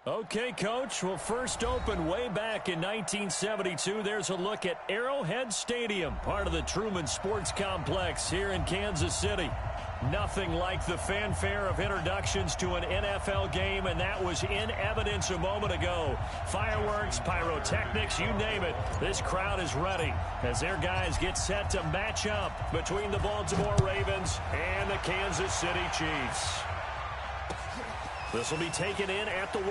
Okay, Coach. Well, first opened way back in 1972. There's a look at Arrowhead Stadium, part of the Truman Sports Complex here in Kansas City. Nothing like the fanfare of introductions to an NFL game, and that was in evidence a moment ago. Fireworks, pyrotechnics, you name it. This crowd is ready as their guys get set to match up between the Baltimore Ravens and the Kansas City Chiefs. This will be taken in at the 1.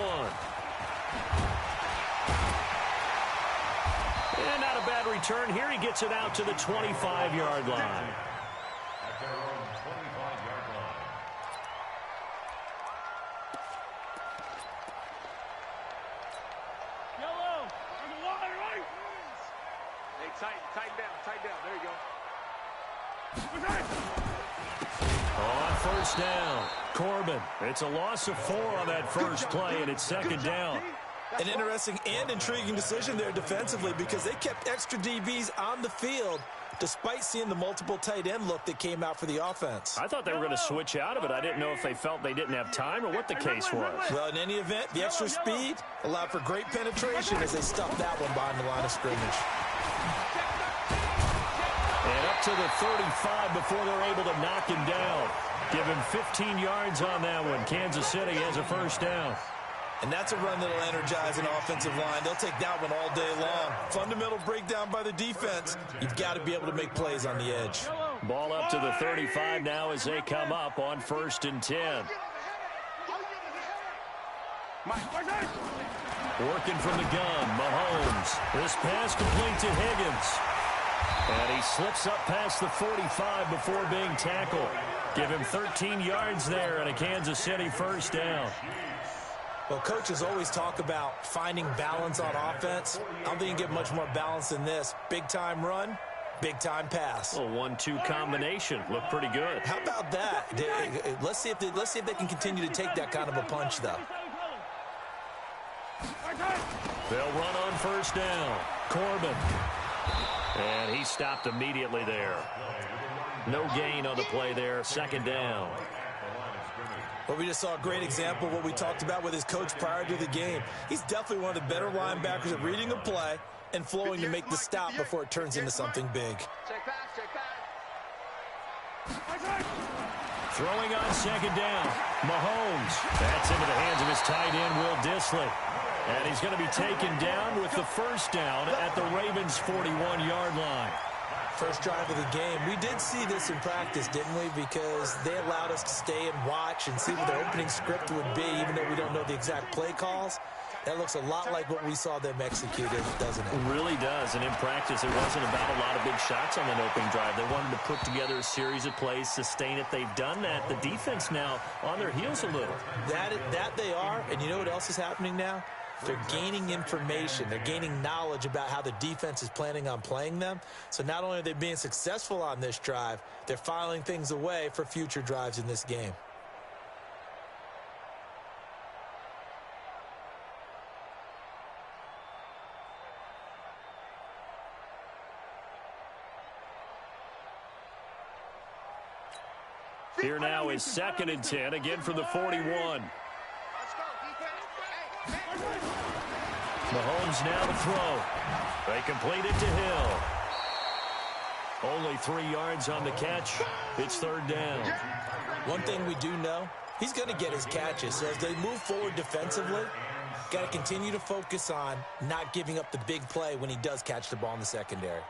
And not a bad return here. He gets it out to the 25-yard line. At their own 25-yard line. Yellow. On the line, right? Hey, tighten down. There you go. On first down, Corbin. It's a loss of 4 on that first play, and it's second down. An interesting and intriguing decision there defensively because they kept extra DBs on the field despite seeing the multiple tight end look that came out for the offense. I thought they were going to switch out of it. I didn't know if they felt they didn't have time or what the case was. Well, in any event, the extra speed allowed for great penetration as they stuffed that one behind the line of scrimmage. And up to the 35 before they're able to knock him down. Give him 15 yards on that one. Kansas City has a first down. And that's a run that'll energize an offensive line. They'll take that one all day long. Fundamental breakdown by the defense. You've got to be able to make plays on the edge. Ball up to the 35 now as they come up on 1st and 10. Working from the gun, Mahomes. This pass complete to Higgins. And he slips up past the 45 before being tackled. Give him 13 yards there and a Kansas City first down. Well, coaches always talk about finding balance on offense. I don't think you can get much more balance than this. Big-time run, big-time pass. A 1-2 combination. Looked pretty good. How about that? Let's see if they can continue to take that kind of a punch, though. They'll run on first down. Corbin. And he stopped immediately there. No gain on the play there. Second down. Well, we just saw a great example of what we talked about with his coach prior to the game. He's definitely one of the better linebackers at reading a play and flowing to make the stop before it turns into something big. Check back. Throwing on second down. Mahomes. That's into the hands of his tight end, Will Dissly. And he's going to be taken down with the first down at the Ravens' 41-yard line. First drive of the game. We did see this in practice, didn't we? Because they allowed us to stay and watch and see what their opening script would be, even though we don't know the exact play calls. That looks a lot like what we saw them executed, doesn't it? It really does. And in practice, it wasn't about a lot of big shots on that opening drive. They wanted to put together a series of plays, sustain it. They've done that. The defense now on their heels a little. That they are. And you know what else is happening now? They're gaining information. They're gaining knowledge about how the defense is planning on playing them. So not only are they being successful on this drive, they're filing things away for future drives in this game. Here now is 2nd and 10, again from the 41. Mahomes now to throw. They complete it to Hill. Only 3 yards on the catch. It's 3rd down. One thing we do know, he's going to get his catches. So as they move forward defensively, got to continue to focus on not giving up the big play when he does catch the ball in the secondary.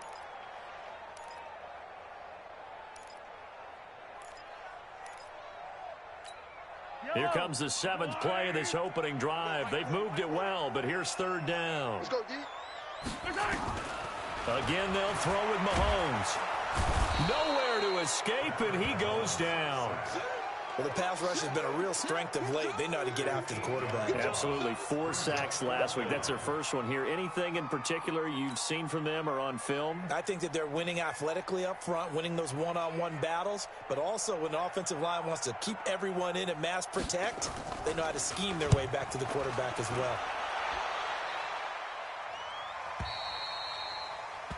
Here comes the 7th play of this opening drive. They've moved it well, but here's 3rd down. Let's go, D. Again, they'll throw with Mahomes. Nowhere to escape, and he goes down. Well, the pass rush has been a real strength of late. They know how to get after the quarterback. Absolutely. 4 sacks last week. That's their first one here. Anything in particular you've seen from them or on film? I think that they're winning athletically up front, winning those one-on-one battles, but also when the offensive line wants to keep everyone in and mass protect, they know how to scheme their way back to the quarterback as well.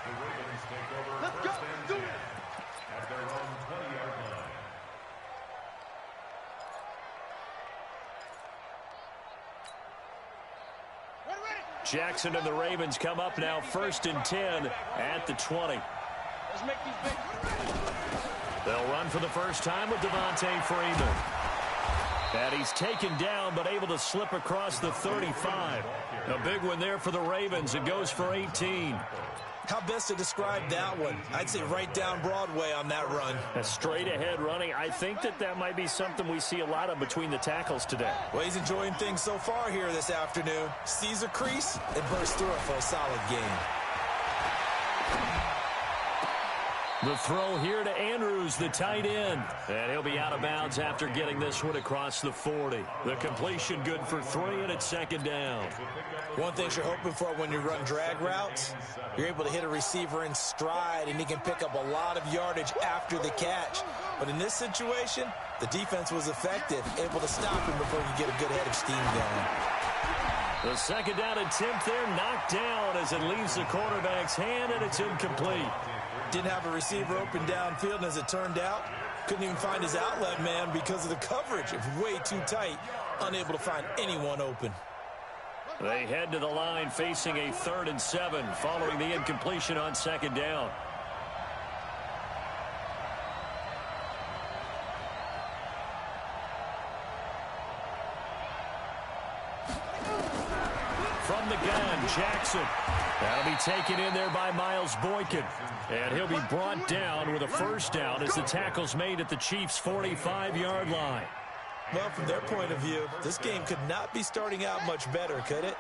The Ravens take over first and 10 at their own 20-yard line. Jackson and the Ravens come up now 1st and 10 at the 20. Let's make these big. They'll run for the first time with Devontae Freeman. And he's taken down but able to slip across the 35. A big one there for the Ravens. It goes for 18. How best to describe that one? I'd say right down Broadway on that run. A straight ahead running. I think that might be something we see a lot of between the tackles today. Well, he's enjoying things so far here this afternoon. Sees a crease and bursts through it for a solid gain. The throw here to Andrews, the tight end. And he'll be out of bounds after getting this one across the 40. The completion good for 3, and it's 2nd down. One thing you're hoping for when you run drag routes, you're able to hit a receiver in stride, and he can pick up a lot of yardage after the catch. But in this situation, the defense was effective, able to stop him before you get a good head of steam going. The 2nd down attempt there knocked down as it leaves the quarterback's hand, and it's incomplete. Didn't have a receiver open downfield, and as it turned out, couldn't even find his outlet man because of the coverage. It was way too tight, unable to find anyone open. They head to the line facing a 3rd and 7 following the incompletion on 2nd down. From the gun, Jackson. That'll be taken in there by Miles Boykin. And he'll be brought down with a 1st down as the tackle's made at the Chiefs' 45-yard line. Well, from their point of view, this game could not be starting out much better, could it?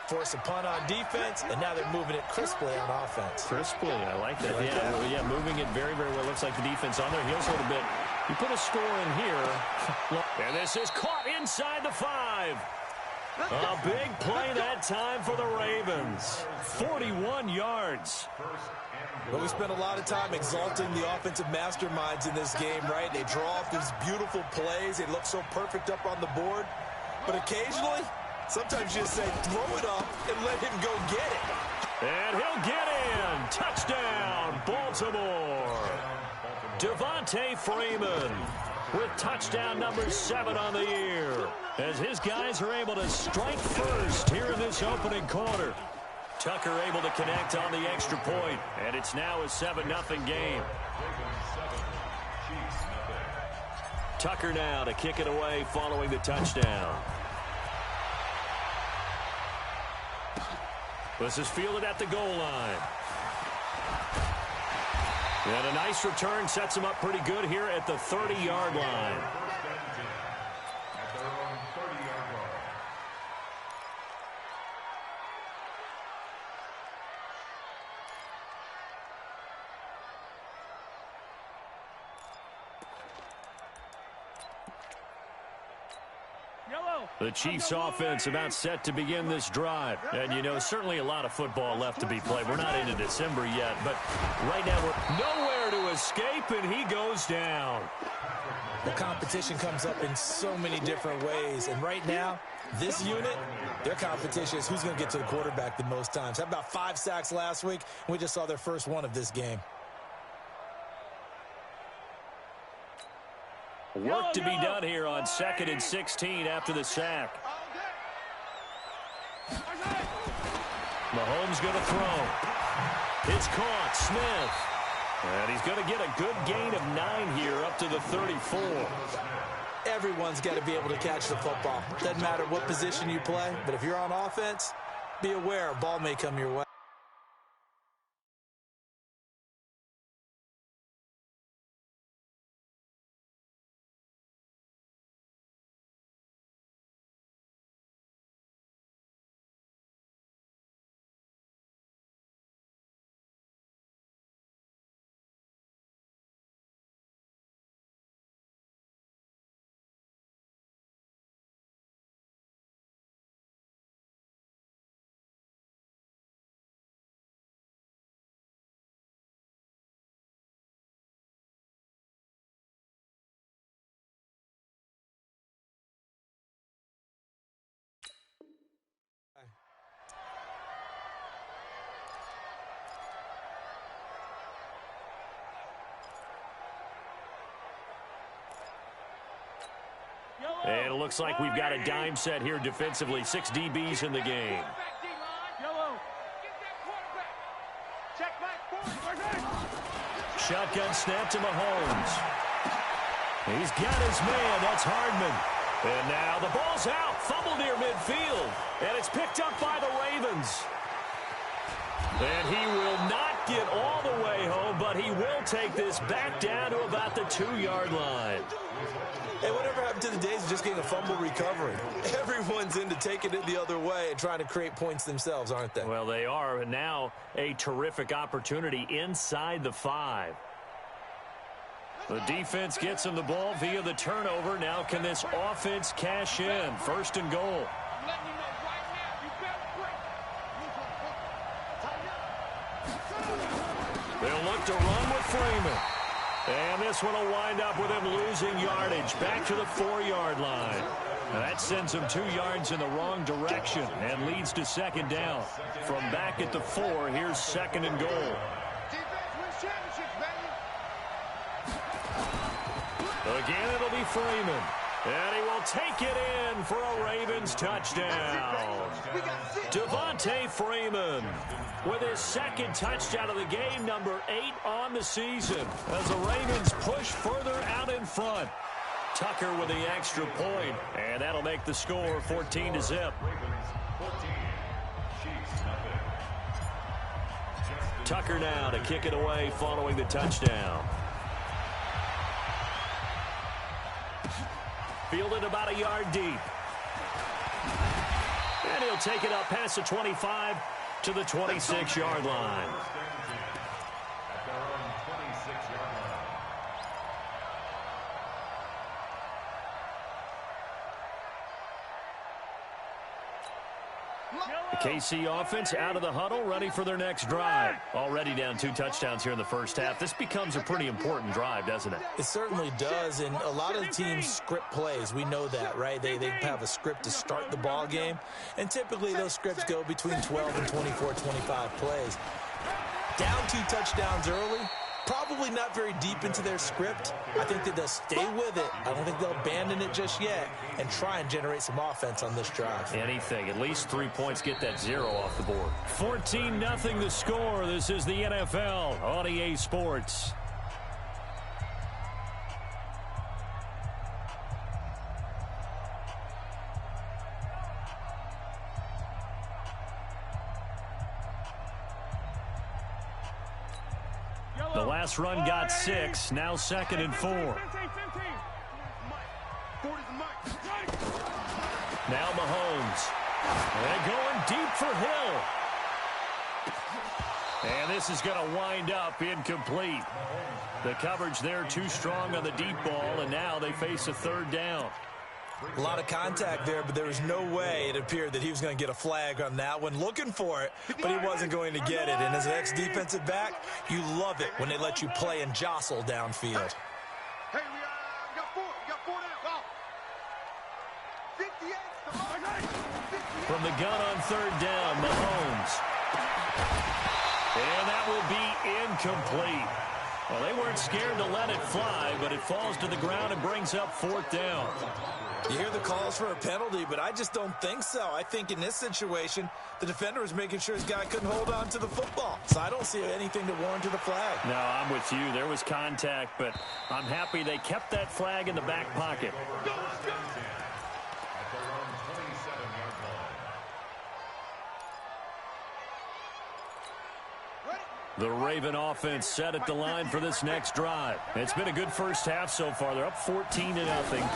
Force a punt on defense, and now they're moving it crisply on offense. Crisply, I like that. Like that? Yeah, moving it very, very well. Looks like the defense on their heels a little bit. You put a score in here. And this is caught inside the 5. A big play that time for the Ravens. 41 yards. Well, we spent a lot of time exalting the offensive masterminds in this game, right? They draw up these beautiful plays. They look so perfect up on the board. But occasionally, sometimes you just say, throw it up and let him go get it. And he'll get in. Touchdown, Baltimore. Devontae Freeman with touchdown number 7 on the year, as his guys are able to strike first here in this opening quarter. Tucker able to connect on the extra point, and it's now a 7-0 game. Tucker now to kick it away following the touchdown. This is fielded at the goal line. And a nice return sets him up pretty good here at the 30-yard line. The Chiefs offense about set to begin this drive. And, you know, certainly a lot of football left to be played. We're not into December yet, but right now we're nowhere to escape, and he goes down. The competition comes up in so many different ways. And right now, this unit, their competition is who's going to get to the quarterback the most times. Had about 5 sacks last week, and we just saw their first one of this game. Work to be done here on 2nd and 16 after the sack. Mahomes going to throw. It's caught. Smith. And he's going to get a good gain of 9 here up to the 34. Everyone's got to be able to catch the football. Doesn't matter what position you play, but if you're on offense, be aware a ball may come your way. And it looks like we've got a dime set here defensively. 6 DBs in the game. Shotgun snap to Mahomes. He's got his man. That's Hardman. And now the ball's out. Fumble near midfield. And it's picked up by the Ravens. And he will not get all the way home, but he will take this back down to about the 2-yard line. Hey, whatever happened to the days of just getting a fumble recovery? Everyone's into taking it the other way and trying to create points themselves, aren't they? Well, they are. And now a terrific opportunity inside the 5. The defense gets him the ball via the turnover. Now can this offense cash in? 1st and goal. They'll look to run with Freeman. And this one will wind up with him losing yardage back to the 4-yard line. That sends him 2 yards in the wrong direction and leads to 2nd down. From back at the 4, here's 2nd and goal. Again, it'll be Freeman. And he will take it in for a Ravens touchdown. Devontae Freeman with his 2nd touchdown of the game, number 8 on the season, as the Ravens push further out in front. Tucker with the extra point, and that'll make the score 14-0. Tucker now to kick it away following the touchdown. Fielded about a yard deep. And he'll take it up past the 25 to the 26-yard line. At their own 26-yard line. The KC offense out of the huddle, ready for their next drive. Already down 2 touchdowns here in the first half. This becomes a pretty important drive, doesn't it? It certainly does, and a lot of the teams script plays. We know that, right? They have a script to start the ball game, and typically those scripts go between 12 and 24, 25 plays. Down 2 touchdowns early, probably not very deep into their script. I think that they'll stay with it. I don't think they'll abandon it just yet and try and generate some offense on this drive. Anything. At least 3 points. Get that 0 off the board. 14-0 the score. This is the NFL on EA Sports. The last run got 6. Now 2nd and 4. Now Mahomes. And going deep for Hill. And this is going to wind up incomplete. The coverage there too strong on the deep ball, and now they face a 3rd down. A lot of contact there, but there was no way it appeared that he was going to get a flag on that one. Looking for it, but he wasn't going to get it. And as an ex-defensive back, you love it when they let you play and jostle downfield. Hey, we got 4. We got 4 now. Go. 58. From the gun on 3rd down, Mahomes. And that will be incomplete. Well, they weren't scared to let it fly, but it falls to the ground and brings up 4th down. You hear the calls for a penalty, but I just don't think so. I think in this situation, the defender was making sure his guy couldn't hold on to the football. So I don't see anything to warrant the flag. No, I'm with you. There was contact, but I'm happy they kept that flag in the back pocket. At their own 27-yard line. The Raven offense set at the line for this next drive. It's been a good first half so far. They're up 14-0.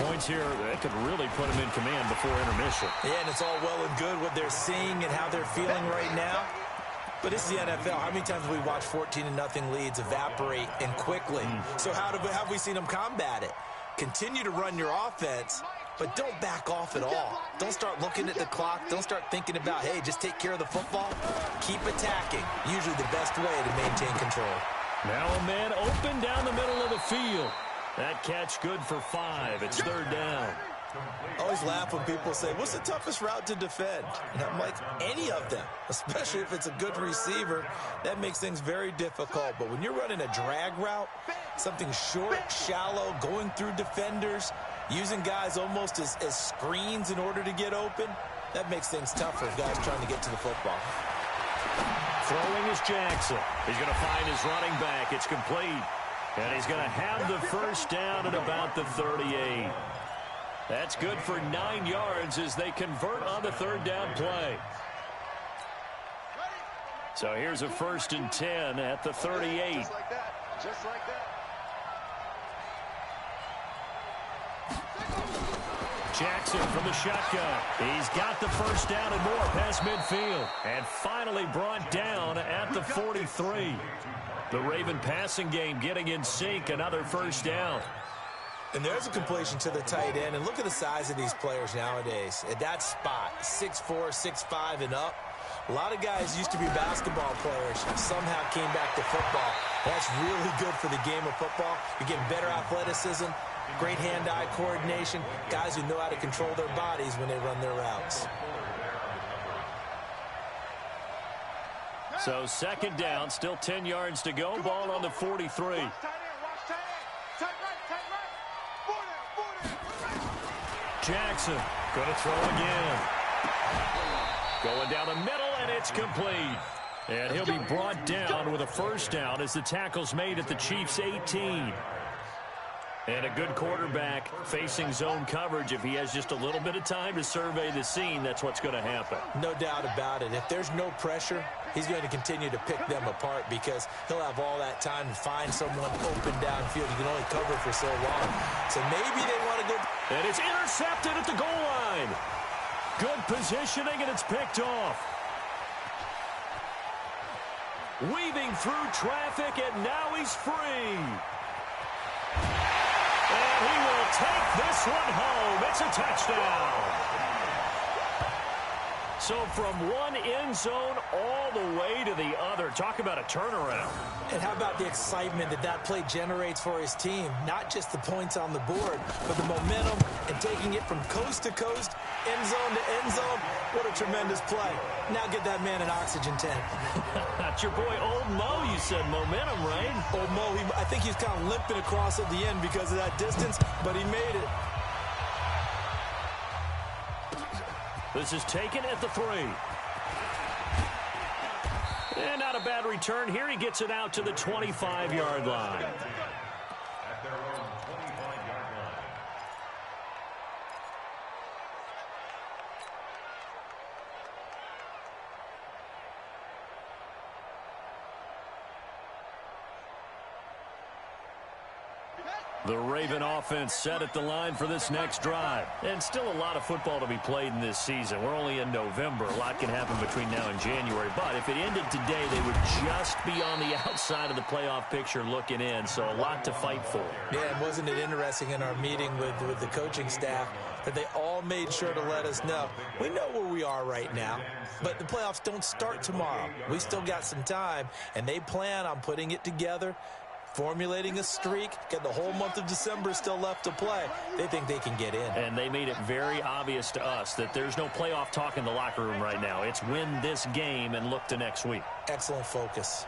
Points here that could really put them in command before intermission. Yeah, and it's all well and good what they're seeing and how they're feeling right now. But this is the NFL. How many times have we watched 14-0 leads evaporate and quickly? So how have we seen them combat it? Continue to run your offense, but don't back off at all. Don't start looking at the clock. Don't start thinking about, hey, just take care of the football. Keep attacking. Usually the best way to maintain control. Now a man open down the middle of the field. That catch good for 5. It's 3rd down. I always laugh when people say, what's the toughest route to defend? And I'm like, any of them, especially if it's a good receiver. That makes things very difficult. But when you're running a drag route, something short, shallow, going through defenders, using guys almost as screens in order to get open, that makes things tougher for guys trying to get to the football. Throwing is Jackson. He's going to find his running back. It's complete. And he's going to have the first down at about the 38. That's good for 9 yards as they convert on the third down play. So here's a 1st and 10 at the 38. Just like that. Just like that. Jackson from the shotgun. He's got the first down and more past midfield. And finally brought down at the 43. The Raven passing game getting in sync. Another first down. And there's a completion to the tight end. And look at the size of these players nowadays. At that spot, 6'4", 6'5", and up. A lot of guys used to be basketball players. Somehow came back to football. That's really good for the game of football. You're getting better athleticism, great hand-eye coordination, guys who know how to control their bodies when they run their routes. So 2nd down, still 10 yards to go. Ball on the 43. Jackson going to throw again. Going down the middle, and it's complete. And he'll be brought down with a first down as the tackle's made at the Chiefs' 18. And a good quarterback facing zone coverage. If he has just a little bit of time to survey the scene, that's what's going to happen. No doubt about it. If there's no pressure, he's going to continue to pick them apart because he'll have all that time to find someone open downfield. He can only cover for so long. So maybe they want to go. And it's intercepted at the goal line. Good positioning, and it's picked off. Weaving through traffic, and now he's free. And he will take this one home. It's a touchdown. So from one end zone all the way to the other. Talk about a turnaround. And how about the excitement that that play generates for his team? Not just the points on the board, but the momentum and taking it from coast to coast, end zone to end zone. What a tremendous play. Now get that man an oxygen tank. That's your boy Old Mo, you said. Momentum, right? Old Mo, I think he's kind of limping across at the end because of that distance, but he made it. This is taken at the 3. And not a bad return here. He gets it out to the 25-yard line. At their own 25-yard line. The Raven offense set at the line for this next drive. And still a lot of football to be played in this season. We're only in November. A lot can happen between now and January. But if it ended today, they would just be on the outside of the playoff picture looking in. So a lot to fight for. Yeah, and wasn't it interesting in our meeting with the coaching staff that they all made sure to let us know. We know where we are right now, but the playoffs don't start tomorrow. We still got some time, and they plan on putting it together, formulating a streak, got the whole month of December still left to play. They think they can get in. And they made it very obvious to us that there's no playoff talk in the locker room right now. It's win this game and look to next week. Excellent focus.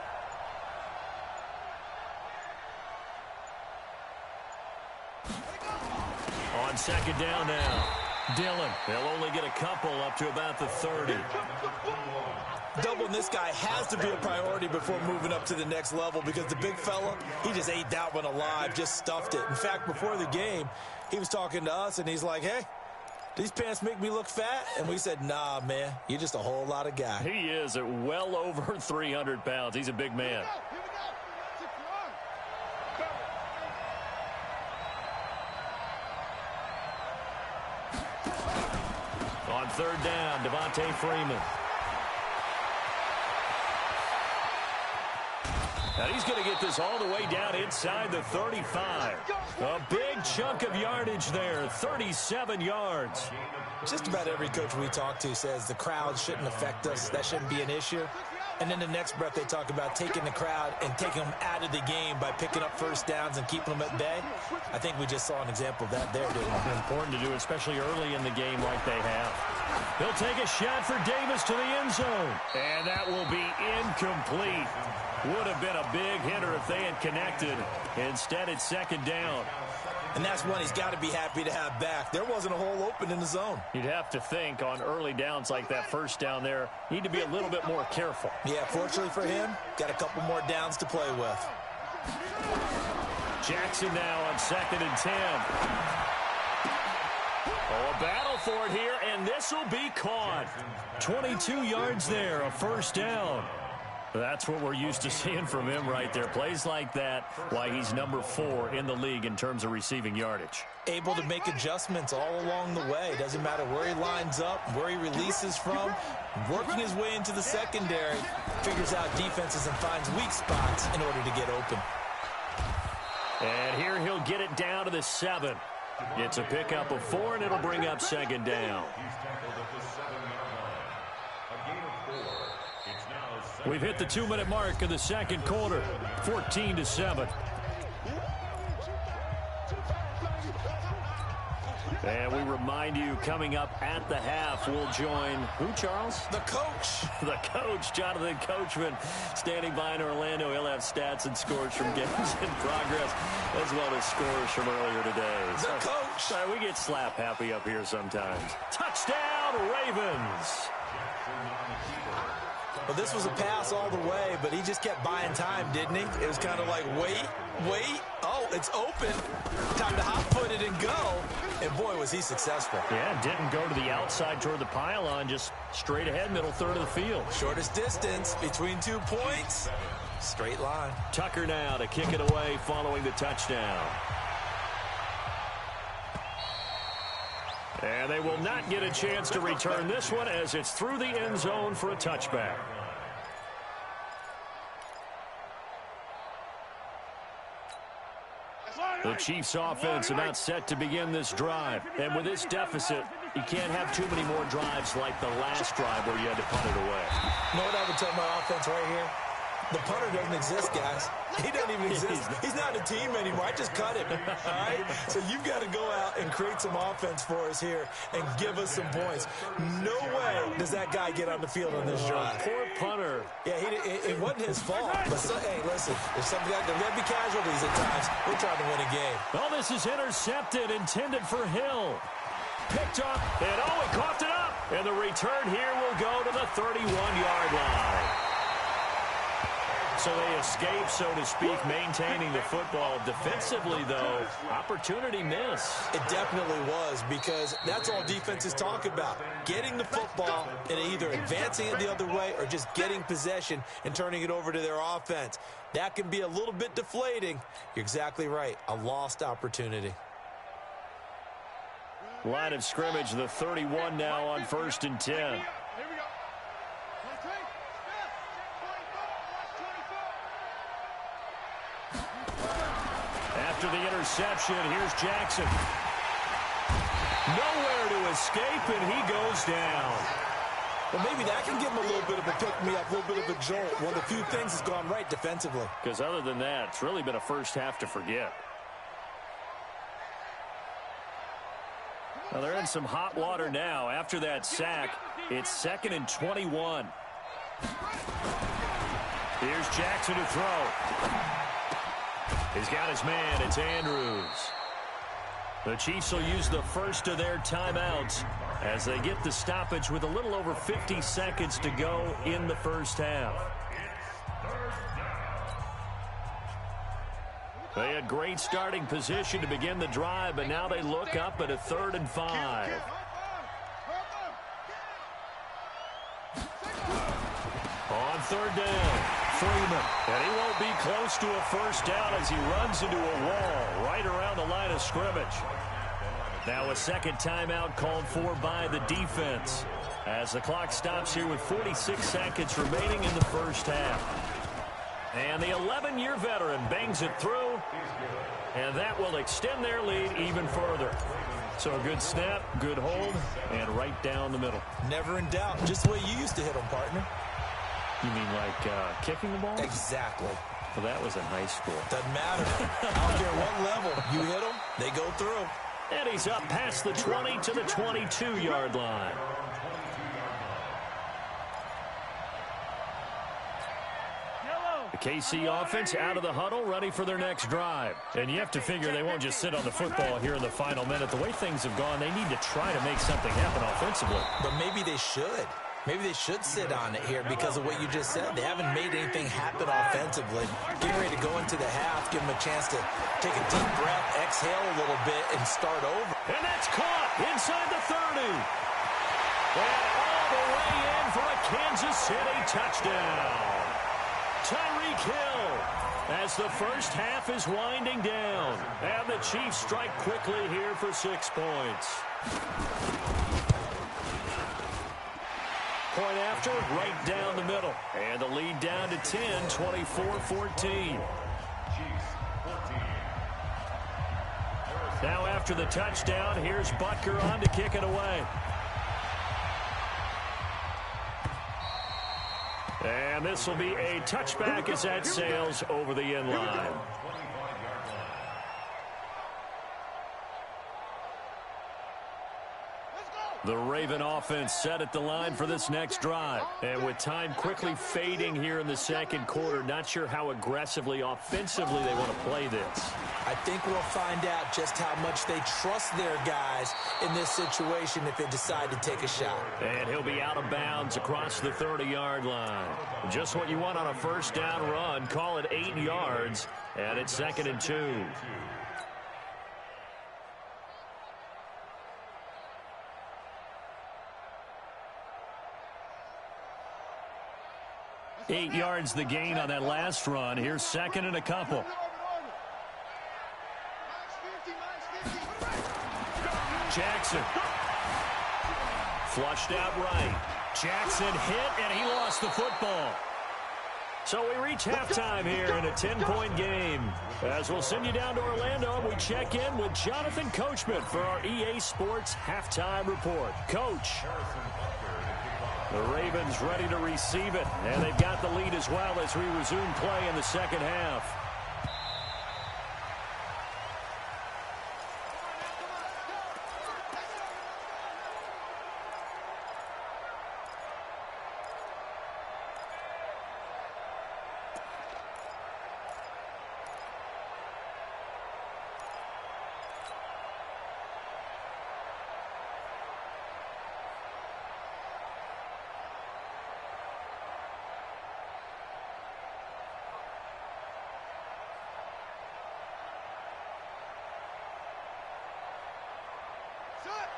On 2nd down now, Dillon. They'll only get a couple up to about the 30. Doubling this guy has to be a priority before moving up to the next level because the big fella, he just ate that one alive, just stuffed it. In fact, before the game, he was talking to us, and he's like, hey, these pants make me look fat? And we said, nah, man, you're just a whole lot of guy. He is at well over 300 pounds. He's a big man. On 3rd down, Devontae Freeman. And he's going to get this all the way down inside the 35. A big chunk of yardage there, 37 yards. Just about every coach we talk to says the crowd shouldn't affect us. That shouldn't be an issue. And then the next breath they talk about taking the crowd and taking them out of the game by picking up first downs and keeping them at bay. I think we just saw an example of that there, didn't we? Important to do, especially early in the game like they have. He'll take a shot for Davis to the end zone. And that will be incomplete. Would have been a big hitter if they had connected. Instead, it's second down. And that's one he's got to be happy to have back. There wasn't a hole open in the zone. You'd have to think on early downs like that first down there, need to be a little bit more careful. Yeah, fortunately for him, got a couple more downs to play with. Jackson now on 2nd and 10. Oh, a battle for it here, and this will be caught. 22 yards there, a first down. That's what we're used to seeing from him right there. Plays like that, why he's number 4 in the league in terms of receiving yardage. Able to make adjustments all along the way. Doesn't matter where he lines up, where he releases from. Working his way into the secondary, figures out defenses and finds weak spots in order to get open. And here he'll get it down to the 7. It's a pickup of 4, and it'll bring up second down. We've hit the 2-minute mark of the second quarter, 14-7. And we remind you, coming up at the half, we'll join who, Charles? The coach. The coach, Jonathan Coachman, standing by in Orlando. He'll have stats and scores from games in progress, as well as scores from earlier today. The coach. Sorry, we get slap happy up here sometimes. Touchdown, Ravens. Well, this was a pass all the way, but he just kept buying time, didn't he? It was kind of like, wait. Oh, it's open. Time to hot-foot it and go. And, boy, was he successful. Yeah, didn't go to the outside toward the pylon, just straight ahead, middle third of the field. Shortest distance between 2 points. Straight line. Tucker now to kick it away following the touchdown. And they will not get a chance to return this one as it's through the end zone for a touchback. The Chiefs offense about set to begin this drive. And with this deficit, you can't have too many more drives like the last drive where you had to punt it away. You know what I would tell my offense right here? The punter doesn't exist, guys. He doesn't even exist. He's not a team anymore. I just cut him, all right? So you've got to go out and create some offense for us here and give us some points. No way does that guy get on the field on this drive. Poor punter. Yeah, it wasn't his fault. But, hey, listen, there's something there's got to be casualties at times. We're trying to win a game. Oh, this is intercepted, intended for Hill. Picked up, and he coughed it up. And the return here will go to the 31-yard line. So they escape, so to speak, maintaining the football. Defensively, though, opportunity miss. It definitely was, because that's all defenses talk about. Getting the football and either advancing it the other way or just getting possession and turning it over to their offense. That can be a little bit deflating. You're exactly right. A lost opportunity. Line of scrimmage, the 31 now on 1st and 10. After the interception, here's Jackson. Nowhere to escape, and he goes down. Well, maybe that can give him a little bit of a pick-me-up, a little bit of a jolt. One of the few things has gone right defensively. Because other than that, it's really been a first half to forget. Well, they're in some hot water now. After that sack, it's 2nd and 21. Here's Jackson to throw. He's got his man. It's Andrews. The Chiefs will use the first of their timeouts as they get the stoppage with a little over 50 seconds to go in the first half. They had great starting position to begin the drive, but now they look up at a 3rd and 5. On 3rd down, Freeman. And he won't be close to a first down as he runs into a wall right around the line of scrimmage. Now a second timeout called for by the defense as the clock stops here with 46 seconds remaining in the first half. And the 11-year veteran bangs it through, and that will extend their lead even further. So a good snap, good hold, and right down the middle. Never in doubt. Just the way you used to hit them, partner. You mean like kicking the ball? Exactly. Well, that was in high school. Doesn't matter. I don't care what level. You hit them, they go through. And he's up past the 20 to the 22-yard line. KC offense out of the huddle, ready for their next drive. And you have to figure they won't just sit on the football here in the final minute. The way things have gone, they need to try to make something happen offensively. But maybe they should. Maybe they should sit on it here because of what you just said. They haven't made anything happen offensively. Getting ready to go into the half, give them a chance to take a deep breath, exhale a little bit, and start over. And that's caught inside the 30. And all the way in for a Kansas City touchdown. Tyreek Hill as the first half is winding down. And the Chiefs strike quickly here for 6 points. Point after, right down the middle. And the lead down to 10, 24-14. Now after the touchdown, here's Butker on to kick it away. And this will be a touchback as that sails over the end line. The Raven offense set at the line for this next drive. And with time quickly fading here in the second quarter, not sure how aggressively, offensively they want to play this. I think we'll find out just how much they trust their guys in this situation if they decide to take a shot. And he'll be out of bounds across the 30-yard line. Just what you want on a first down run. Call it 8 yards, and it's 2nd and 2. 8 yards the gain on that last run. Here's 2nd and a couple. Jackson. Flushed out right. Jackson hit, and he lost the football. So we reach halftime here in a 10-point game. As we'll send you down to Orlando, we check in with Jonathan Coachman for our EA Sports Halftime Report. Coach. The Ravens ready to receive it, and they've got the lead as well as we resume play in the second half.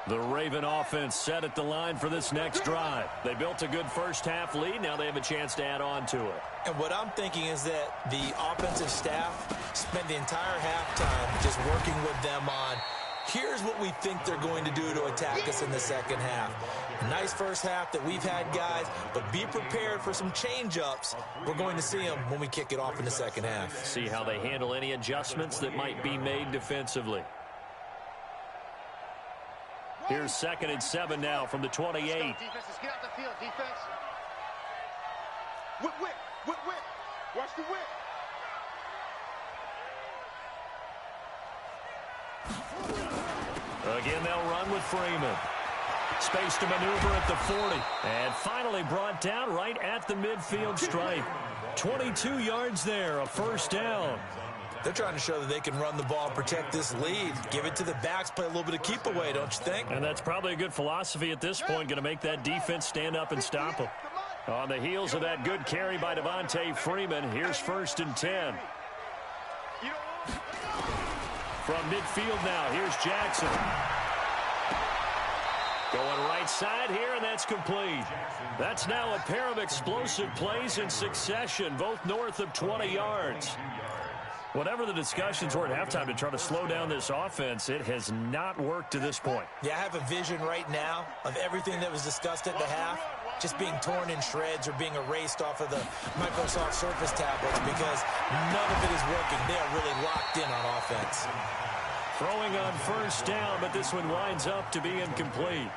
The Raven offense set at the line for this next drive. They built a good first half lead. Now they have a chance to add on to it. And what I'm thinking is that the offensive staff spent the entire halftime just working with them on, here's what we think they're going to do to attack us in the second half. Nice first half that we've had, guys, but be prepared for some change-ups. We're going to see them when we kick it off in the second half. See how they handle any adjustments that might be made defensively. Here's 2nd and 7 now from the 28. Let's go, defense. Let's get out the field, defense. Whip, whip, whip, whip. Watch the whip. Again, they'll run with Freeman. Space to maneuver at the 40. And finally brought down right at the midfield stripe. 22 yards there, a first down. They're trying to show that they can run the ball and protect this lead. Give it to the backs, play a little bit of keep away, don't you think? And that's probably a good philosophy at this point, going to make that defense stand up and stop them. On the heels of that good carry by Devontae Freeman, here's 1st and 10. From midfield now, here's Jackson. Going right side here, and that's complete. That's now a pair of explosive plays in succession, both north of 20 yards. Whatever the discussions were at halftime to try to slow down this offense, it has not worked to this point. Yeah, I have a vision right now of everything that was discussed at the half just being torn in shreds or being erased off of the Microsoft Surface tablets because none of it is working. They are really locked in on offense. Throwing on first down, but this one winds up to be incomplete.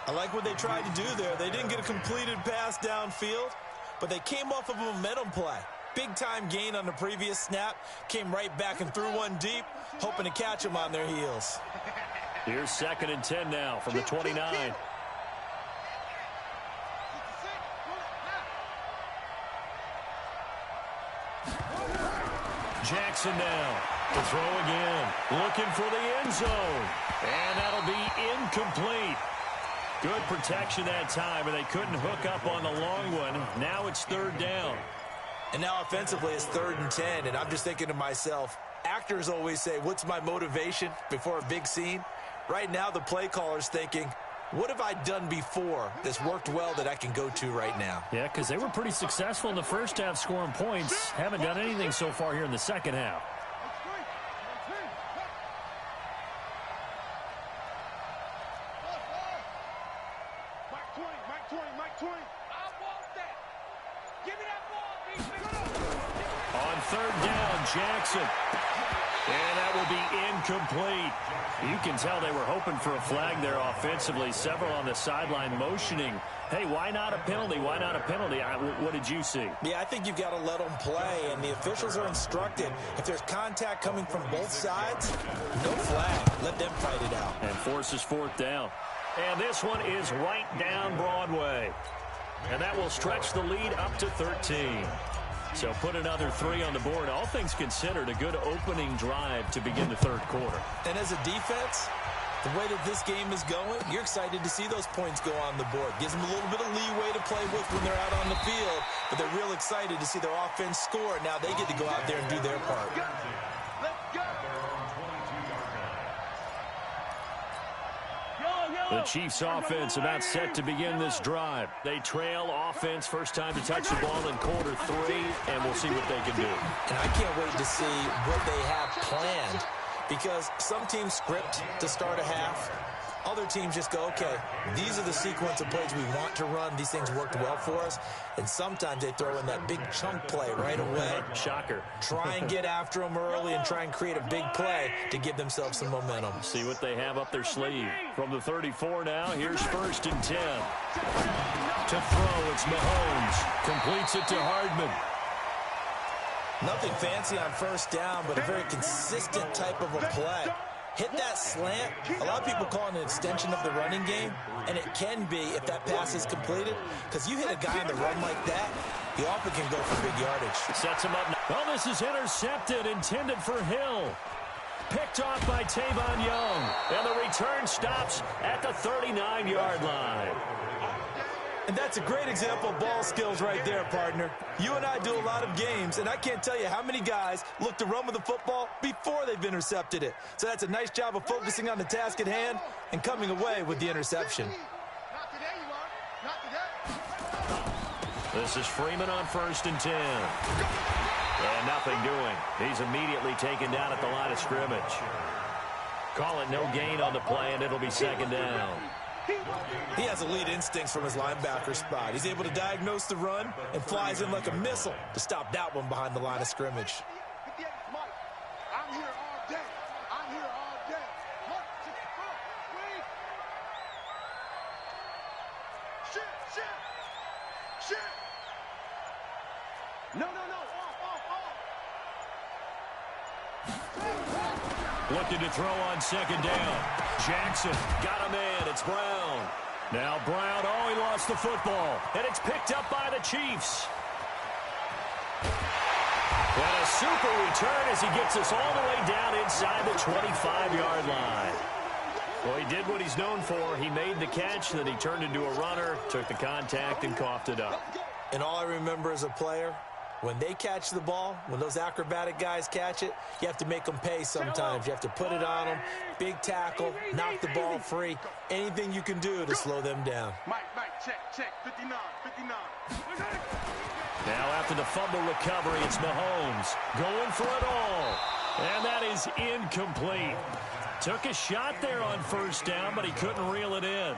I like what they tried to do there. They didn't get a completed pass downfield, but they came off of a momentum play. Big-time gain on the previous snap. Came right back and threw one deep, hoping to catch them on their heels. Here's 2nd and 10 now from the 29. Jackson now to throw again. Looking for the end zone. And that'll be incomplete. Good protection that time, and they couldn't hook up on the long one. Now it's 3rd down. And now offensively it's 3rd and 10, and I'm just thinking to myself, actors always say, what's my motivation before a big scene? Right now the play caller's thinking, what have I done before that's worked well that I can go to right now? Yeah, because they were pretty successful in the first half scoring points. Haven't done anything so far here in the second half. On 3rd down, Jackson. And that will be incomplete. You can tell they were hoping for a flag there offensively. Several on the sideline motioning. Hey, why not a penalty? Why not a penalty? What did you see? Yeah, I think you've got to let them play, and the officials are instructed. If there's contact coming from both sides, no flag. Let them fight it out. And forces 4th down. And this one is right down Broadway. And that will stretch the lead up to 13. So put another 3 on the board. All things considered, a good opening drive to begin the 3rd quarter. And as a defense, the way that this game is going, you're excited to see those points go on the board. Gives them a little bit of leeway to play with when they're out on the field, but they're real excited to see their offense score. Now they get to go out there and do their part. The Chiefs offense about set to begin this drive. They trail offense, first time to touch the ball in quarter 3, and we'll see what they can do. And I can't wait to see what they have planned, because some teams script to start a half. Other teams just go, okay, these are the sequence of plays we want to run. These things worked well for us. And sometimes they throw in that big chunk play right away. Shocker. Try and get after them early and try and create a big play to give themselves some momentum. See what they have up their sleeve. From the 34 now, here's 1st and 10. To throw, it's Mahomes. Completes it to Hardman. Nothing fancy on 1st down, but a very consistent type of a play. Hit that slant. A lot of people call it an extension of the running game, and it can be if that pass is completed, because you hit a guy on the run like that, you often can go for big yardage. Sets him up. Oh, this is intercepted, intended for Hill. Picked off by Tavon Young, and the return stops at the 39-yard line. And that's a great example of ball skills right there, partner. You and I do a lot of games, and I can't tell you how many guys look to run with the football before they've intercepted it. So that's a nice job of focusing on the task at hand and coming away with the interception. This is Freeman on 1st and 10. And nothing doing. He's immediately taken down at the line of scrimmage. Call it no gain on the play, and it'll be 2nd down. He has elite instincts from his linebacker spot. He's able to diagnose the run and flies in like a missile to stop that one behind the line of scrimmage. I'm here all day. I'm here all day. Shit. No. Looking to throw on 2nd down. Jackson got him in. It's Brown. Now Brown, he lost the football. And it's picked up by the Chiefs. And a super return as he gets us all the way down inside the 25-yard line. Well, he did what he's known for. He made the catch, then he turned into a runner, took the contact, and coughed it up. And all I remember as a player, when they catch the ball, when those acrobatic guys catch it, you have to make them pay sometimes. You have to put it on them, big tackle, knock the ball free, anything you can do to slow them down. Mike, check, 59. Now after the fumble recovery, it's Mahomes going for it all. And that is incomplete. Took a shot there on 1st down, but he couldn't reel it in.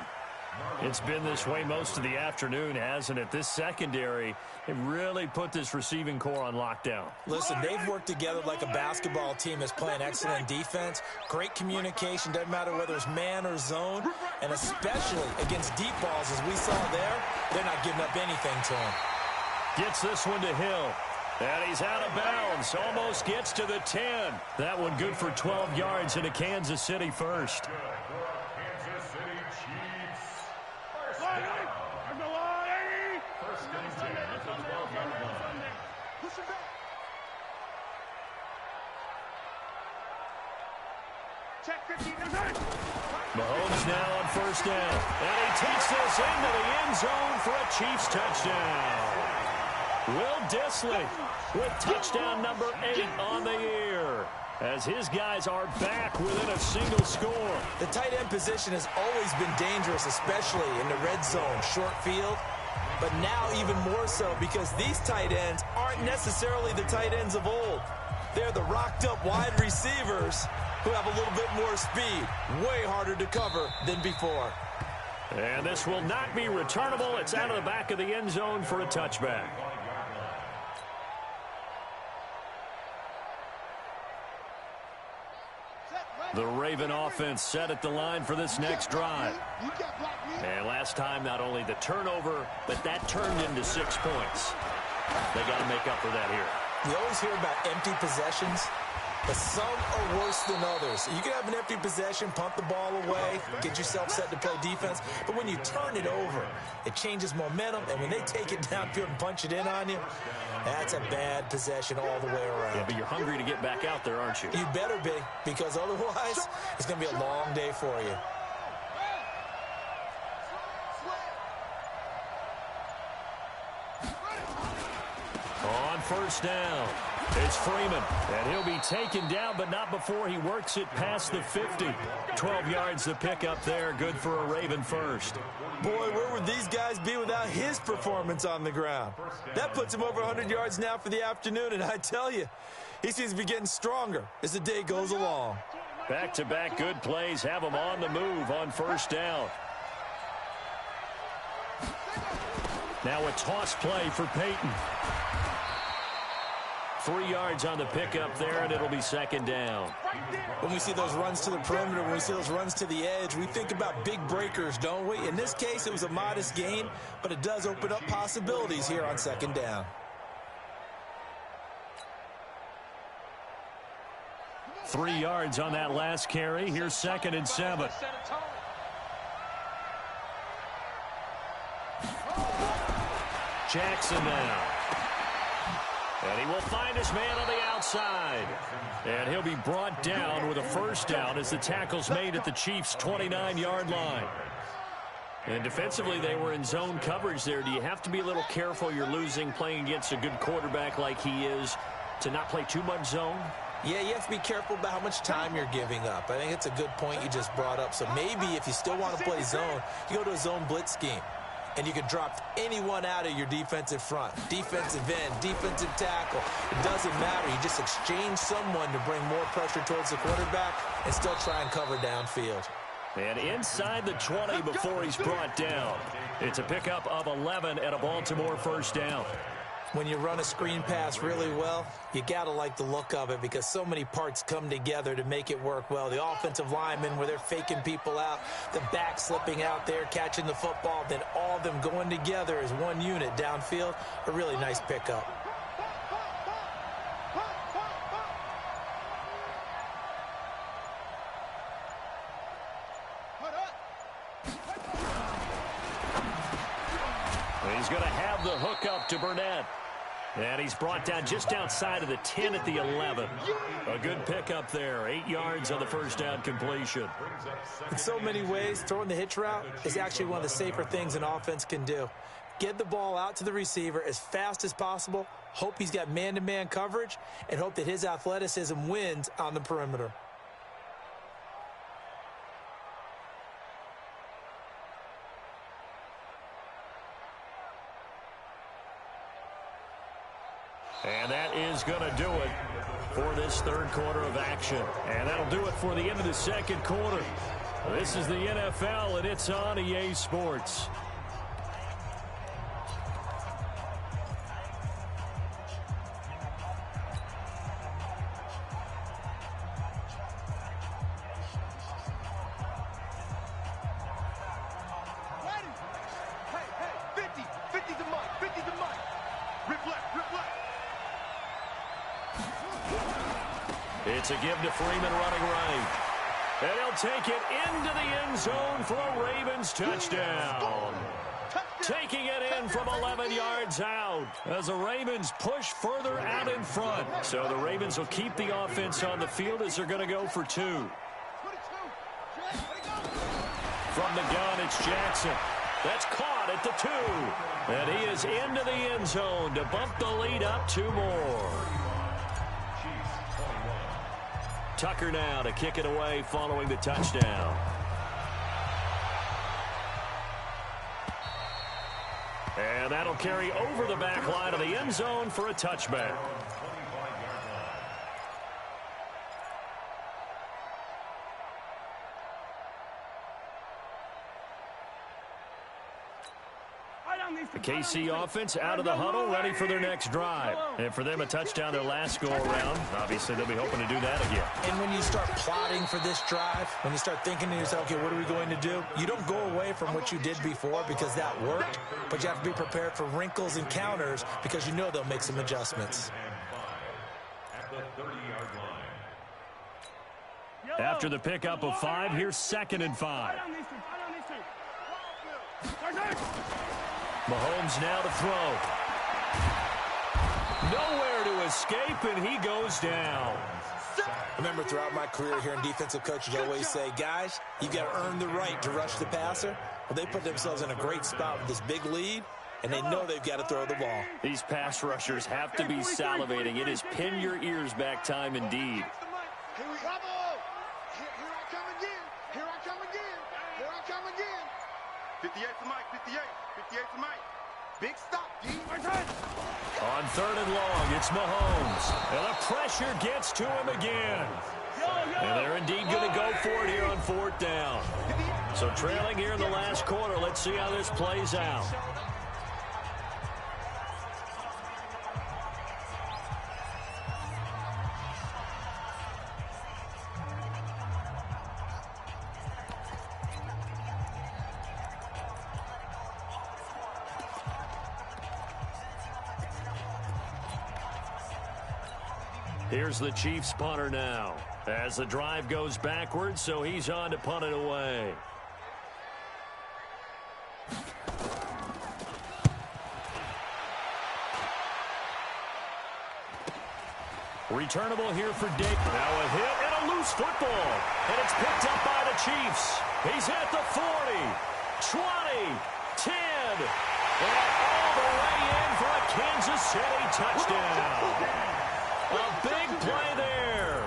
It's been this way most of the afternoon, hasn't it? This secondary, it really put this receiving core on lockdown. Listen, they've worked together like a basketball team that's playing excellent defense. Great communication, doesn't matter whether it's man or zone. And especially against deep balls, as we saw there, they're not giving up anything to him. Gets this one to Hill. And he's out of bounds. Almost gets to the 10. That one good for 12 yards into Kansas City first. Kansas City Chiefs. First and 10 at the 12-yard line. Mahomes now on first down. And he takes this into the end zone for a Chiefs touchdown. Will Dissly with touchdown number 8 on the year, as his guys are back within a single score. The tight end position has always been dangerous, especially in the red zone, short field. But now even more so, because these tight ends aren't necessarily the tight ends of old. They're the rocked-up wide receivers who have a little bit more speed. Way harder to cover than before. And this will not be returnable. It's out of the back of the end zone for a touchback. The Raven offense set at the line for this next drive. And last time, not only the turnover, but that turned into 6 points. They got to make up for that here. You always hear about empty possessions, but some are worse than others. You can have an empty possession, pump the ball away, get yourself set to play defense, but when you turn it over, it changes momentum, and when they take it downfield and punch it in on you, that's a bad possession all the way around. Yeah, but you're hungry to get back out there, aren't you? You better be, because otherwise, it's going to be a long day for you. On first down, it's Freeman, and he'll be taken down, but not before he works it past the 50. 12 yards to pick up there, good for a Raven first. Boy, where would these guys be without his performance on the ground? That puts him over 100 yards now for the afternoon, and I tell you, he seems to be getting stronger as the day goes along. Back-to-back good plays have him on the move on first down. Now a toss play for Peyton. 3 yards on the pickup there, and it'll be second down. When we see those runs to the perimeter, when we see those runs to the edge, we think about big breakers, don't we? In this case, it was a modest gain, but it does open up possibilities here on second down. Three yards on that last carry. Here's 2nd and 7. Jackson now. And he will find his man on the outside. And he'll be brought down with a first down as the tackle's made at the Chiefs' 29-yard line. And defensively, they were in zone coverage there. Do you have to be a little careful? You're losing playing against a good quarterback like he is to not play too much zone? Yeah, you have to be careful about how much time you're giving up. I think it's a good point you just brought up. So maybe if you still want to play zone, you go to a zone blitz scheme. And you can drop anyone out of your defensive front. Defensive end, defensive tackle. It doesn't matter. You just exchange someone to bring more pressure towards the quarterback and still try and cover downfield. And inside the 20 before he's brought down. It's a pickup of 11 and a Baltimore first down. When you run a screen pass really well, you got to like the look of it because so many parts come together to make it work well. The offensive linemen where they're faking people out, the back slipping out there, catching the football, then all of them going together as one unit downfield. A really nice pickup. He's going to have the hook up to Burnett. And he's brought down just outside of the 10 at the 11. A good pickup there. 8 yards on the first down completion. In so many ways, throwing the hitch route is actually one of the safer things an offense can do. Get the ball out to the receiver as fast as possible, hope he's got man-to-man coverage, and hope that his athleticism wins on the perimeter. And that is going to do it for this third quarter of action. And that'll do it for the end of the second quarter. This is the NFL, and it's on EA Sports. It's a give to Freeman running right. And he'll take it into the end zone for a Ravens touchdown. Taking it in from 11 yards out as the Ravens push further out in front. So the Ravens will keep the offense on the field as they're going to go for 2. From the gun, it's Jackson. That's caught at the 2. And he is into the end zone to bump the lead up 2 more. Tucker now to kick it away following the touchdown. And that'll carry over the back line of the end zone for a touchback. The KC offense out of the huddle, ready for their next drive. And for them, a touchdown their last go-around. Obviously, they'll be hoping to do that again. And when you start plotting for this drive, when you start thinking to yourself, okay, what are we going to do? You don't go away from what you did before because that worked, but you have to be prepared for wrinkles and counters because you know they'll make some adjustments. After the pickup of 5, here's 2nd and 5. Mahomes now to throw. Nowhere to escape, and he goes down. Remember, throughout my career here in defensive coaches, I always say, guys, you got to earn the right to rush the passer. Well, they put themselves in a great spot with this big lead, and they know they've got to throw the ball. These pass rushers have to be salivating. It is pin your ears back time indeed. Here I come again. Here I come again. Here I come again. 58 for Mike. 58 for Mike. Big stop, D. On 3rd and long, it's Mahomes. And the pressure gets to him again. And they're indeed going to go for it here on 4th down. So trailing here in the last quarter. Let's see how this plays out. Here's the Chiefs punter now as the drive goes backwards, so he's on to punt it away. Returnable here for Dake. Now a hit and a loose football. And it's picked up by the Chiefs. He's at the 40, 20, 10, and all the way in for a Kansas City touchdown. A big play there.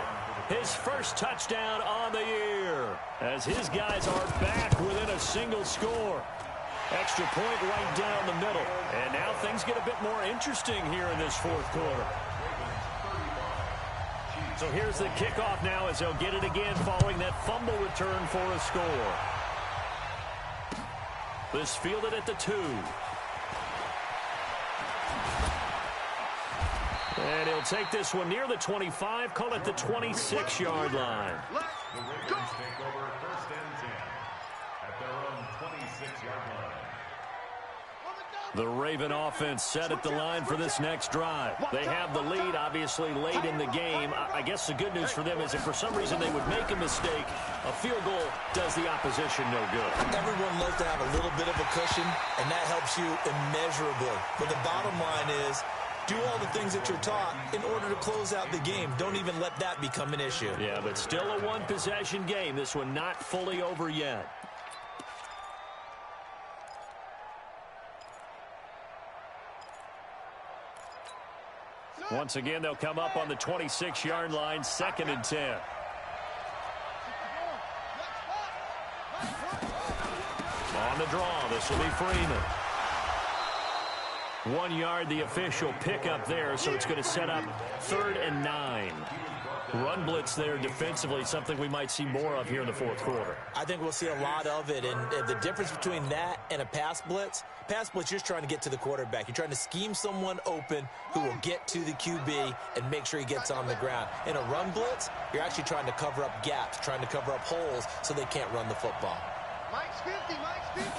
His first touchdown on the year as his guys are back within a single score. Extra point right down the middle. And now things get a bit more interesting here in this 4th quarter. So here's the kickoff now as they'll get it again following that fumble return for a score. This fielded at the 2. And he'll take this one near the 25, call it the 26-yard line. The Ravens take over 1st and 10 at their own 26-yard line. The Raven offense set at the line for this next drive. They have the lead, obviously, late in the game. I guess the good news for them is if for some reason they would make a mistake, a field goal does the opposition no good. Everyone loves to have a little bit of a cushion, and that helps you immeasurably. But the bottom line is, do all the things that you're taught in order to close out the game. Don't even let that become an issue. Yeah, but still a one-possession game. This one not fully over yet. Once again, they'll come up on the 26-yard line, 2nd and 10. On the draw, this will be Freeman. 1 yard, the official pickup there, so it's going to set up 3rd and 9. Run blitz there defensively, something we might see more of here in the 4th quarter. I think we'll see a lot of it, and the difference between that and a pass blitz, you're just trying to get to the quarterback. You're trying to scheme someone open who will get to the QB and make sure he gets on the ground. In a run blitz, you're actually trying to cover up gaps, trying to cover up holes so they can't run the football. Mike's 50, Mike's 50.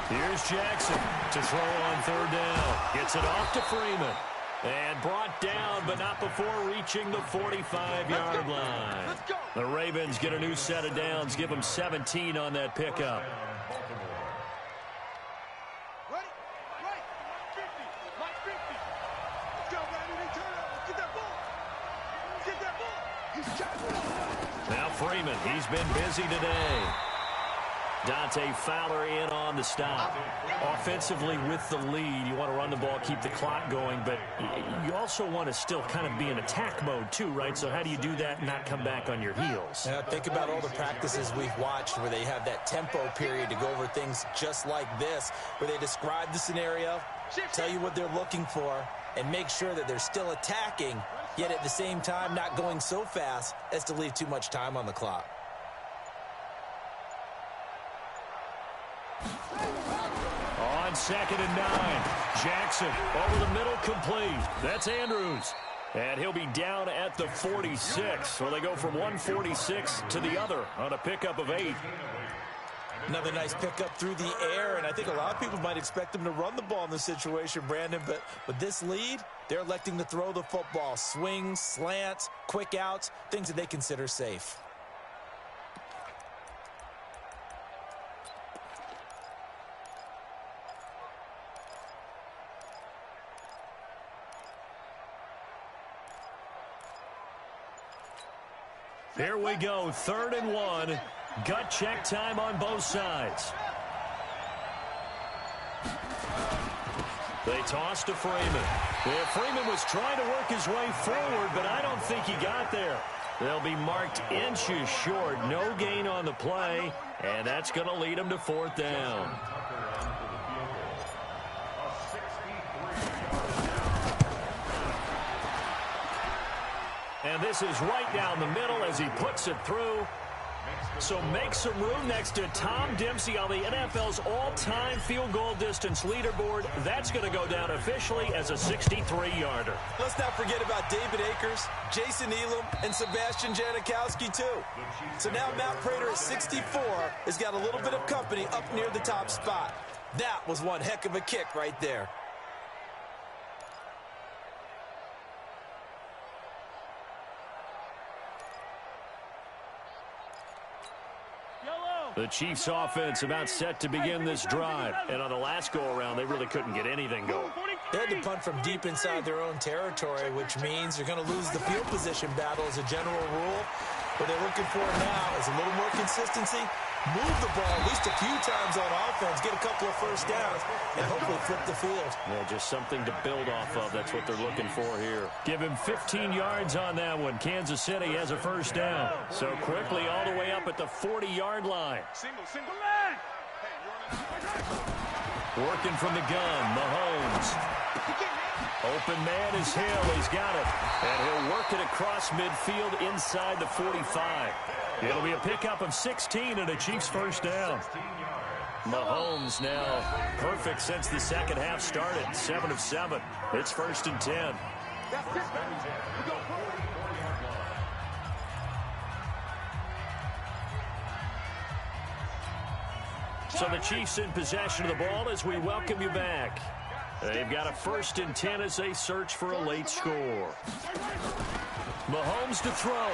Here's Jackson to throw on 3rd down. Gets it off to Freeman. And brought down, but not before reaching the 45-yard line. The Ravens get a new set of downs, give them 17 on that pickup. Ready? Right. Mike 50. Let's go, baby. Turn up. Get that ball. Get that ball. He's got it. Now Freeman, he's been busy today. Dante Fowler in on the stop. Offensively with the lead, you want to run the ball, keep the clock going, but you also want to still kind of be in attack mode too, right? So how do you do that and not come back on your heels? Yeah, think about all the practices we've watched where they have that tempo period to go over things just like this, where they describe the scenario, tell you what they're looking for, and make sure that they're still attacking, yet at the same time not going so fast as to leave too much time on the clock. On 2nd and 9, Jackson over the middle, complete. That's Andrews. And he'll be down at the 46. So they go from 146 to the other on a pickup of 8. Another nice pickup through the air, and I think a lot of people might expect them to run the ball in this situation, Brandon, but with this lead, they're electing to throw the football. Swings, slants, quick outs, things that they consider safe. Here we go, 3rd and 1. Gut check time on both sides. They toss to Freeman. Yeah, Freeman was trying to work his way forward, but I don't think he got there. They'll be marked inches short. No gain on the play, and that's going to lead them to 4th down. And this is right down the middle as he puts it through. So make some room next to Tom Dempsey on the NFL's all-time field goal distance leaderboard. That's going to go down officially as a 63-yarder. Let's not forget about David Akers, Jason Elam, and Sebastian Janikowski, too. So now Matt Prater at 64 has got a little bit of company up near the top spot. That was one heck of a kick right there. The Chiefs offense about set to begin this drive. And on the last go-around, they really couldn't get anything going. They had to punt from deep inside their own territory, which means you're going to lose the field position battle as a general rule. What they're looking for now is a little more consistency, move the ball at least a few times on offense, get a couple of first downs, and hopefully flip the field. Yeah, just something to build off of. That's what they're looking for here. Give him 15 yards on that one. Kansas City has a first down. So quickly all the way up at the 40-yard line. Single leg. Working from the gun, Mahomes. Open man is Hill. He's got it. And he'll work it across midfield inside the 45. It'll be a pickup of 16 and a Chiefs first down. Mahomes now perfect since the second half started. 7 of 7. It's 1st and 10. So the Chiefs in possession of the ball as we welcome you back. They've got a 1st and 10 as they search for a late score. Mahomes to throw.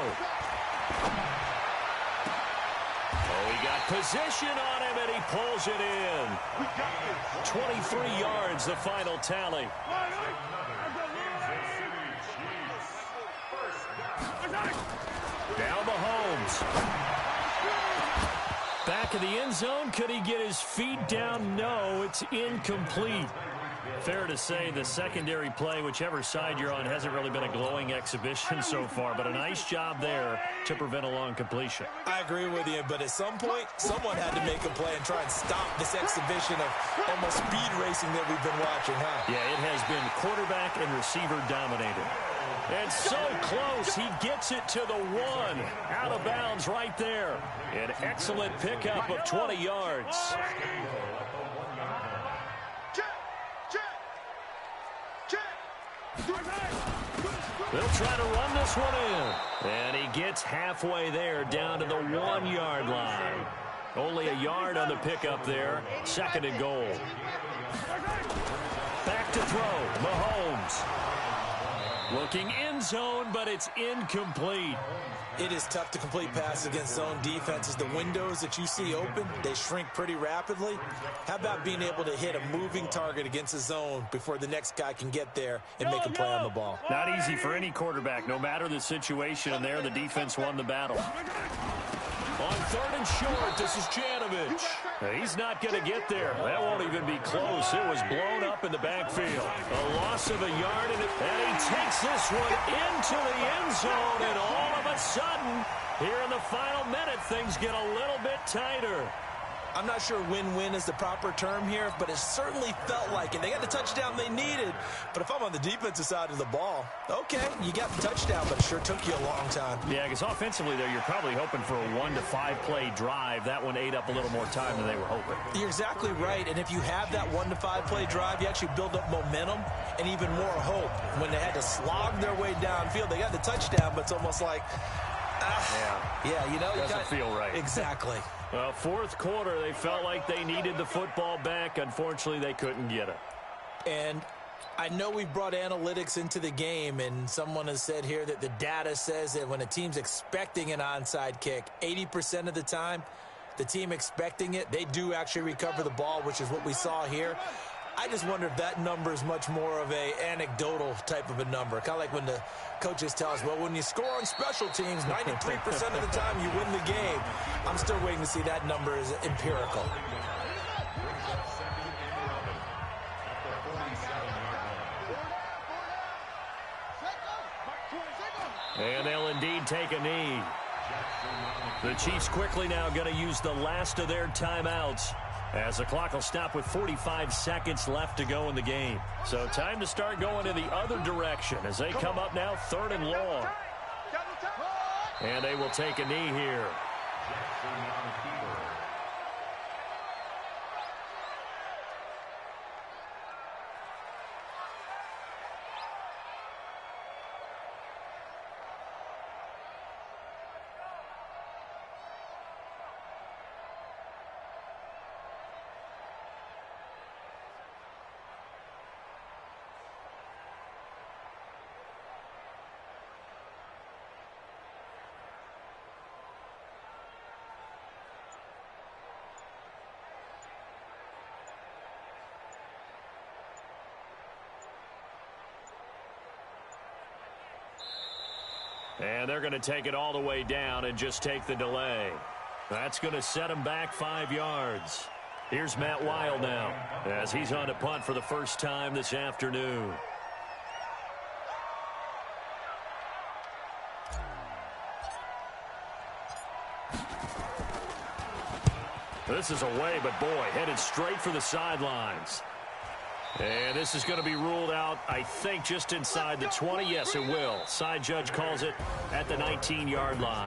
Oh, he got position on him, and he pulls it in. 23 yards, the final tally. Now Mahomes. Back of the end zone. Could he get his feet down? No, it's incomplete. Fair to say the secondary play, whichever side you're on, hasn't really been a glowing exhibition so far, but a nice job there to prevent a long completion. I agree with you, but at some point, someone had to make a play and try and stop this exhibition of almost speed racing that we've been watching, huh? Yeah, it has been quarterback and receiver dominated. And so close, he gets it to the 1. Out of bounds right there. An excellent pickup of 20 yards. They'll try to run this one in. And he gets halfway there down to the 1-yard line. Only a yard on the pickup there. 2nd and goal. Back to throw. Mahomes. Looking end zone, but it's incomplete. It is tough to complete passes against zone defenses. The windows that you see open, they shrink pretty rapidly. How about being able to hit a moving target against a zone before the next guy can get there and make a play on the ball? Not easy for any quarterback, no matter the situation, and there the defense won the battle. On 3rd and short, this is Janovich. He's not going to get there. That won't even be close. It was blown up in the backfield. A loss of a yard, and he takes this one into the end zone, and all of a sudden, here in the final minute, things get a little bit tighter. I'm not sure win-win is the proper term here, but it certainly felt like it. They got the touchdown they needed, but if I'm on the defensive side of the ball, okay, you got the touchdown, but it sure took you a long time. Yeah, because offensively, though, you're probably hoping for a 1 to 5 play drive. That one ate up a little more time than they were hoping. You're exactly right, and if you have that 1 to 5 play drive, you actually build up momentum and even more hope. When they had to slog their way downfield, they got the touchdown, but it's almost like, you know, doesn't feel right. Exactly. Well, 4th quarter, they felt like they needed the football back. Unfortunately, they couldn't get it. And I know we've brought analytics into the game, and someone has said here that the data says that when a team's expecting an onside kick, 80% of the time, the team expecting it, they do actually recover the ball, which is what we saw here. I just wonder if that number is much more of a anecdotal type of a number. Kind of like when the coaches tell us, well, when you score on special teams, 93% of the time you win the game. I'm still waiting to see that number is empirical. And they'll indeed take a knee. The Chiefs quickly now going to use the last of their timeouts, as the clock will stop with 45 seconds left to go in the game. So time to start going in the other direction as they come up now 3rd and long. And they will take a knee here. And they're going to take it all the way down and just take the delay. That's going to set him back 5 yards. Here's Matt Weil now as he's on to punt for the first time this afternoon. This is away, but boy, headed straight for the sidelines. And this is going to be ruled out, I think, just inside the 20. Yes, it will. Side judge calls it at the 19-yard line.